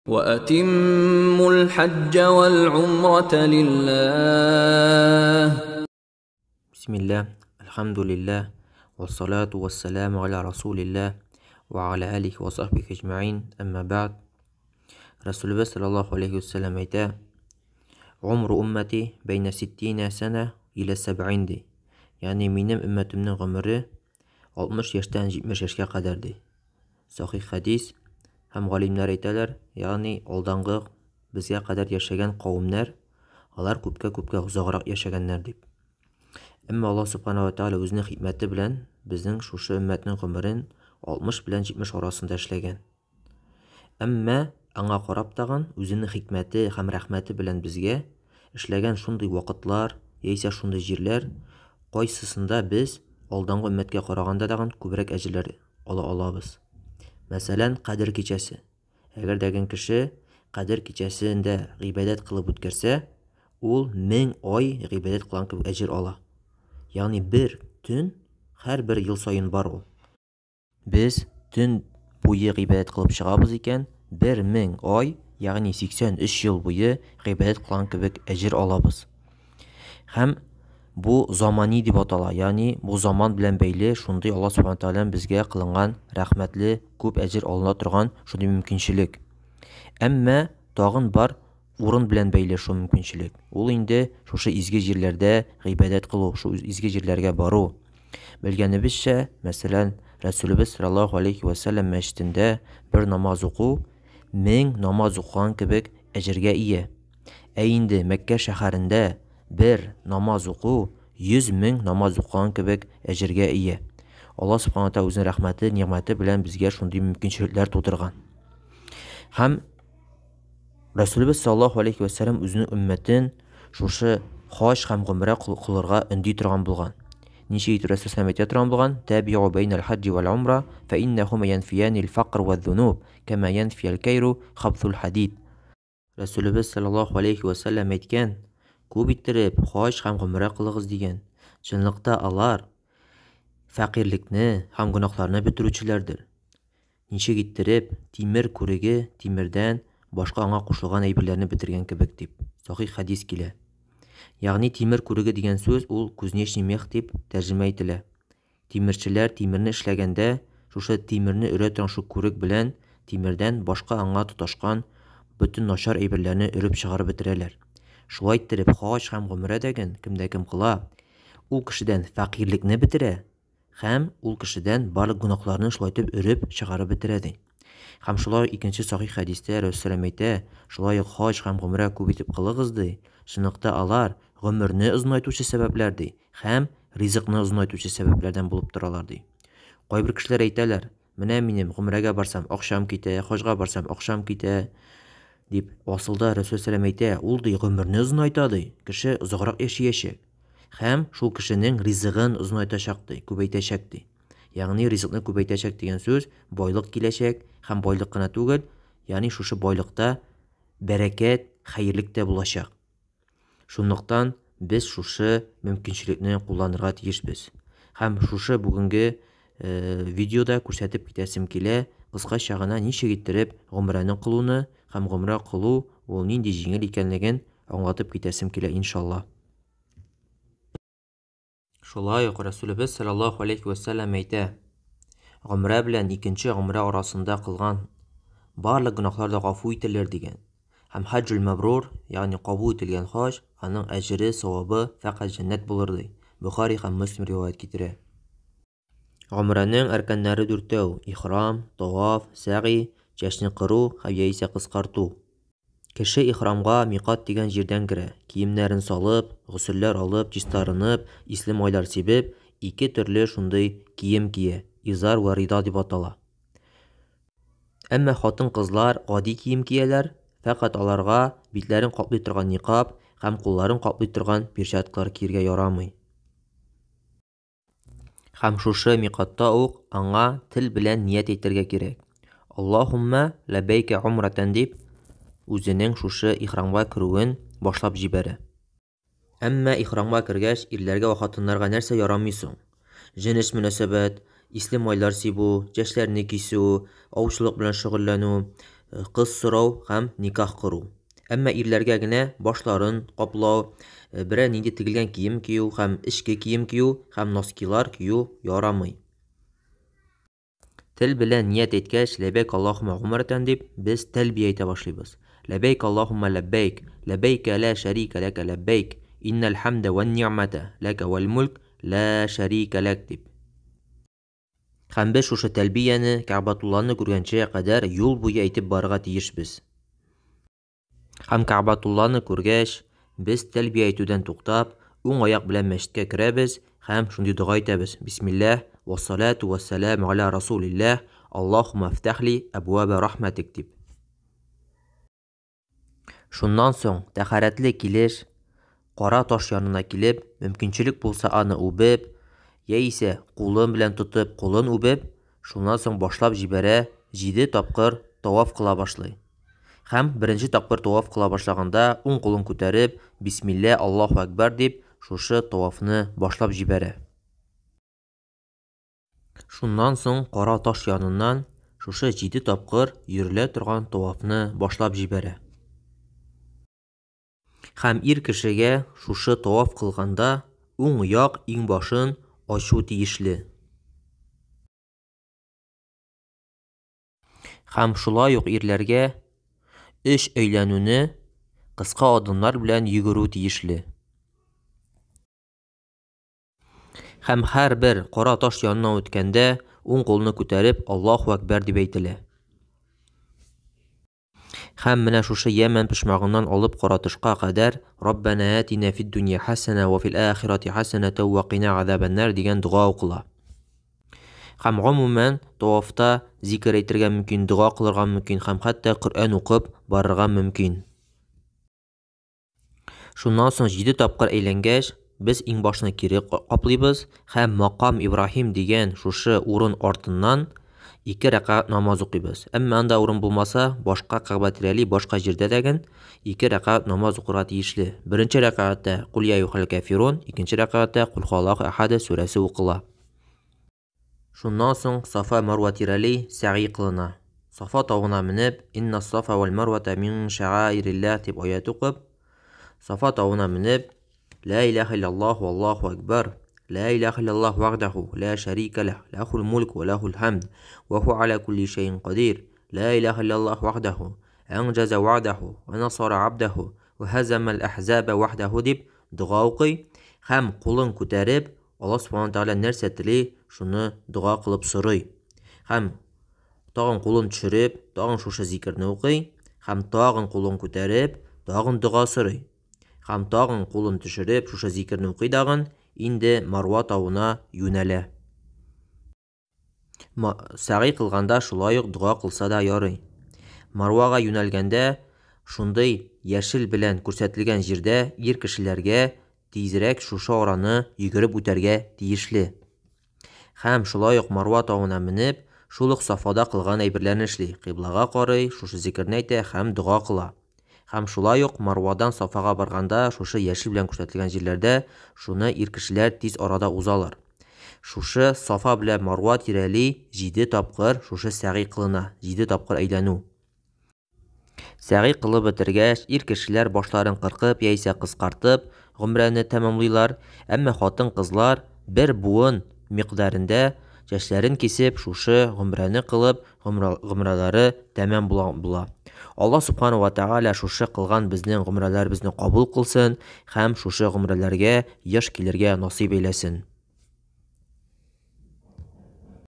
وأتموا الحج والعمرة لله. بسم الله، الحمد لله، والصلاة والسلام على رسول الله وعلى آله وصحبه أجمعين. أما بعد، Rasulullah sallallahu aleyhi ve sellem ayta: "Umru ummati beyne 60 sene ile 70." Yani benim ümmetimnin ömrü 60 yaştan 70 yaşga kadardı. Sahih hadis. Hem galimler aytalar, yani aldanғы bizge kadar yaşagan kavimler, alar köpkə uzaqraq yaşaganlar dip. Әмма Аллаһ Субханаһу ва Тааля үзенең хикмәте белән безнең шушы өммәтнең гомерен 60 белән 70 арасында эшләгән. Әмма аңа карап тагын үзенең хикмәте һәм рәхмәте белән безгә эшләгән шундый вакытлар, яисә шундый җирләр, кайсысында без алданғы өммәткә караганда тагын күбрәк әҗерләр ала алабыз. Мәсәлән, Кадер кичәсе. Әгәр дәгән кеше Кадер кичәсендә гыйбадәт кылып үткәрсә, ул 1000 ай гыйбадәт кылган кебек әҗер ала. Yani bir tün her bir yıl sayın var ol. Biz tün boyu gıйбадәт kılıp çıgabız iken 1000 ay, yani 83 yıl boyu gıйбадәт kılan kebek ecir alabız. Hem bu zamani dip atala, yani bu zaman bilen beyli şunday Allah Subhanahu Teala bizge kılıngan rahmetli көп ecir alına turgan şunday mümkünçilik. Әмма tağın бар урын белән бәйле шу мөмкинчелек. Ул инде шушы изге җирләрдә гыйбадәт кылу, шу изге җирләргә бару. Белгәнебезчә, мәсәлән, Расулыбыз саллаллаһу алейхи ва саллям мәчетендә бер намаз уку 1000 намаз укыган кебек әҗергә ия. Ә инде Мәккә шәһәрендә бер намаз уку 100 000 намаз укыган кебек әҗергә ия. Аллаһ Субханаһу ва Тааля үзенең рәхмәте, ниъмәте белән безгә шундый мөмкинчелекләр тудырган. Һәм Rasulullah sallallahu aleyhi ve sellem үзенең ümmetin шушы хаҗ һәм гомрә кылырга өнди торган булган. Ничә итеп Rasulullah әйтә торган булган: "Таби'у бейнал хаҗ вал умра, фа иннахума янфияни ал-фақр ваз-зунуб, кама янфи ал-кайру хабсул хадид." Rasulullah sallallahu aleyhi ve sellem әйткән: "Күп иттереп хаҗ һәм гомрә кылыгыз" дигән. Чынлыкта алар фәкыйрлекне һәм гөнаһларны бетерүчеләрдер. Ничә иттереп тимер күреге тимердән башка аңа кушылган әйберләрне бетергән кебек дип сахих хадис килә. Ягъни тимер күреге дигән сүз ул кузнечный мех дип тәрҗемә ителә. Тимерчеләр тимерне эшләгәндә шушы тимерне өрә торган шу күрек белән тимердән башка аңа тоташкан бөтен начар әйберләрне өреп чыгарып бетерәләр. Шулай иттереп хаҗ һәм гомрә дигән кемдә кем кыла, ул кешедән фәкыйрлекне бетерә һәм ул кешедән барлык гөнаһларны шулай итеп өреп чыгарып бетерә ди. Һәм шулай икенче сахих хадистә Расулullah әйтә, шулай хаҗ һәм гомрә күп итеп кылыгыз ди. Шунлыкта алар гомерне озынайтучы сәбәпләр ди һәм ризыкны озынайтучы сәбәпләрдән булып торалар ди. Кайбер кешеләр әйтәләр: "Менә минем гомрәгә барсам акчам китә, хаҗга барсам акчам китә" дип. Асылда Расулullah әйтә, ул ди гомерне озынайта ди. Кеше озакрак яшәячәк һәм шул кешенең ризыгын озынайтачак ди, күбәйтәчәк ди. Ягъни ризыкны күбәйтәчәк дигән сүз байлык киләчәк һәм байлык кына түгел, ягъни шушы байлыкта бәрәкәт, хәерлек тә булачак. Шунлыктан без шушы мөмкинчелекне кулланырга тиешбез. Һәм шушы бүгенге видеода күрсәтеп китәсем килә, кыскача гына ничек иттереп гомрәне кылуны һәм гомрә кылу ул нинди җиңел икәнлеген аңлатып китәсем килә иншаллаһ. Шулай ук Расулullah sallallahu aleyhi ve sellem әйтә: "Гомрә белән икенче гомрә арасында кылган барлык гөнаһлар да гафу ителер" дигән. Һәм хаҗул мәбрур, ягъни кабул ителгән хаҗ, аның әҗре, савабы фақат җәннәт булыр ди. Бухари һәм Муслим риваят китерә. Гомрәнең арканнары 4: ихрам, таваф, саги, чәчне кыру һәм яисә кыскарту. Кеше ихрамга миқат дигән җирдән керә. Киемнәрен салып, гусуллар алып, чистарынып, исле майлар сибеп, ике төрле шундый кием кия. Изар ва рида дип атала. Әмма хатын-кызлар гади кием кияләр, фақат аларга битләрен каплый торган никаб һәм кулларын каплый торган перчаткалар киергә ярамый. Һәм шушы миқатта ук аңа тел белән ният әйтергә кирәк. Аллаһумма лаббайка умратан дип үзенең шушы ихрамга керүен башлап җибәрә. Әмма ихрамга кергәч, ирләргә ва хатыннарга нәрсә ярамый соң? Җенеш мөнәсәбәт, исле майлар сибу, чәчләрне кисү, аучылык белән шөгыльләнү, кыз сорау һәм никах кыру. Әмма ирләргә генә башларын каплау, берәр нинди тегелгән кием кию һәм эчке кием кию һәм носкилар кию ярамый. Тел белән ният әйткәч, ләбәйк Аллаһумма умратан дип, без тәлбия әйтә башлыйбыз. Ләбәйк Аллаһумма ләбәйк, ләбәйкә лә шәрика ләкә ләбәйк, иннәл хәмдә вән ниъмәтә ләкә вәл мулк лә шәрика ләк дип. Һәм без шушы тәлбияне Кәгъбәтулланы күргәнчә кадәр юл буе әйтеп барырга тиешбез. Һәм Кәгъбәтулланы күргәч, без тәлбия әйтүдән туктап, уң аяк белән мәчеткә керәбез һәм шундый дуга әйтәбез. Бисмиллаһ вассалату вассаламу аля расулиллаһ, Аллаһумма фтахли абваба рахматик дип. Шуннан соң тәһарәтле килеш, кара таш янына килеп, мөмкинчелек булса аны үбеп, яисә кулын белән тотып, кулын үбеп, шуннан соң башлап җибәрә, 7 тапкыр таваф кыла башлый. Һәм беренче тапкыр таваф кыла башлаганда, уң кулын күтәреп, бисмилла, Аллаһу акбар дип, шушы тавафны башлап җибәрә. Шуннан соң кара таш яныннан шушы 7 тапкыр йөрелә торган тавафны башлап җибәрә. Һәм ир кешегә шушы таваф кылганда, уң як иңбашын ачу тиешле. Һәм шулай ук ирләргә 3 әйләнүне кыска адымнар белән йөгерү тиешле. Һәм һәрбер кара таш янына үткәндә, уң кулны күтәреп, Аллаһу акбар дип әйтелә. Һәм менә шушы Йәмән пишмагыннан алып каратышка кадәр Раббана атина фид дунья хасана ва фил ахирати хасанатан ва қина азабан-нар дигән дуга укыла. Һәм гомумән тавафта зикр әйтергә мөмкин, дуга кылырга мөмкин һәм хәтта Коръән укып барырга мөмкин. Шуннан соң 7 тапкыр әйләнгәч, без иңбашны кире каплыйбыз һәм Мақам Ибраһим дигән шушы урын артыннан 2 рәкъәт намаз укыйбыз. Әмма анда урын булмаса, башка Кәгъбәтүл-Али башка җирдә дәгән 2 рәкъәт намаз укырга тиешле. Беренче рәкъәттә Кул я юхал кафирун, икенче рәкъәттә Кул хуаллаһу ахад сүрәсе укыла. Шуннан соң Сафа Марва тирәли сәгъй кылына. Сафа тауына менеп, инна сафа вал марвата мин шагаириллаһ дип аят укып, Сафа тауына менеп, ла илаха илляллаһ валлаһу акбар, ла илаха илляллаһ вахдаху, ла шарика лах, лахул мульк ва лахул хамд, ва ху аля кулли шайин кадир, ла илаха илляллаһ вахдаху, анжаза вa'даху, ва насара абдаху, ва хазама ал-ахзаба вахдаху дип дуга укый һәм кулын күтәреп, Аллаһ Субхану тәгалә нәрсә тели, шуны дуга кылып сорый. Һәм тагын кулын төшереп, тагын шушы зикерне укый, һәм тагын кулын күтәреп, тагын дуга сорый. Һәм тагын кулын төшереп, шушы зикерне укый дагын, инде Марва тауына юнәлә. Сәгъй кылганда шулай ук дуга кылса да ярый. Марвага юнәлгәндә, шундый яшел белән күрсәтелгән җирдә ир кешеләргә тизрәк шушы араны йөгереп үтәргә тиешле. Һәм шулай ук Марва тауына менеп, шул ук Сафада кылган әйберләрне эшли. Кыйблага карый, шушы зикерне әйтә һәм дуга кыла. Һәм шулай ук Марвадан Сафага барганда, шушы яшел белән күрсәтелгән җирләрдә шуны ир кешеләр тиз арада узалар. Шушы Сафа белән Марва тирәли 7 тапкыр шушы сәгъй кылына, 7 тапкыр әйләнү. Сәгъй кылып бетергәч, ир кешеләр башларын кыркып яисә кыскартып гомрәне тәмамлыйлар, әмма хатын-кызлар бер буын микъдарында чәчләрен кисеп, шушы гомрәне кылып, гомрәләре тәмам була. Аллаһ Субхану ва тәгалә шушы кылган безнең гомрәләребезне кабул кылсын һәм шушы гомрәләргә еш килергә насыйп әйләсен.